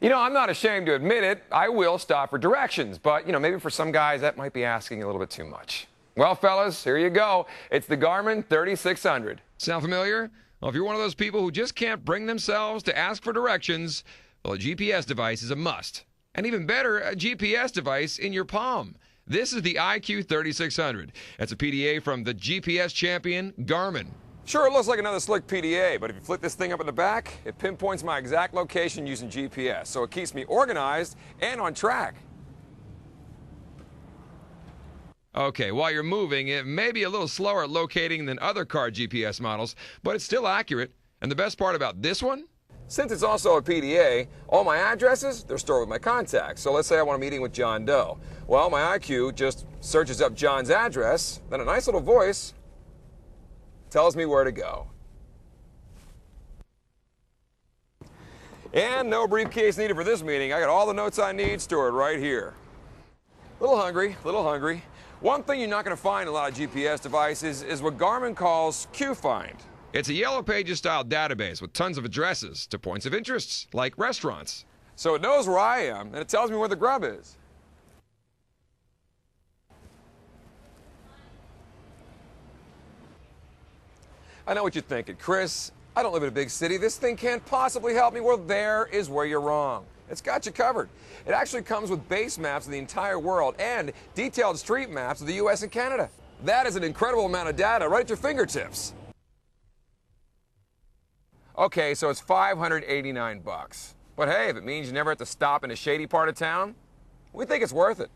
You know, I'm not ashamed to admit it. I will stop for directions, but, maybe for some guys that might be asking a little bit too much. Well, fellas, here you go. It's the Garmin 3600. Sound familiar? Well, if you're one of those people who just can't bring themselves to ask for directions, well, a GPS device is a must. And even better, a GPS device in your palm. This is the IQ 3600. That's a PDA from the GPS champion, Garmin. Sure, it looks like another slick PDA, but if you flip this thing up in the back, it pinpoints my exact location using GPS, so it keeps me organized and on track. Okay, while you're moving, it may be a little slower at locating than other car GPS models, but it's still accurate. And the best part about this one? Since it's also a PDA, all my addresses, they're stored with my contacts. So let's say I want a meeting with John Doe. Well, my IQ just searches up John's address, then a nice little voice tells me where to go. And no briefcase needed for this meeting. I got all the notes I need stored right here. Little hungry, little hungry. One thing you're not going to find in a lot of GPS devices is what Garmin calls Q-Find. It's a Yellow Pages style database with tons of addresses to points of interest, like restaurants. So it knows where I am, and it tells me where the grub is. I know what you're thinking, Chris. I don't live in a big city. This thing can't possibly help me. Well, there is where you're wrong. It's got you covered. It actually comes with base maps of the entire world and detailed street maps of the U.S. and Canada. That is an incredible amount of data right at your fingertips. Okay, so it's $589. But hey, if it means you never have to stop in a shady part of town, we think it's worth it.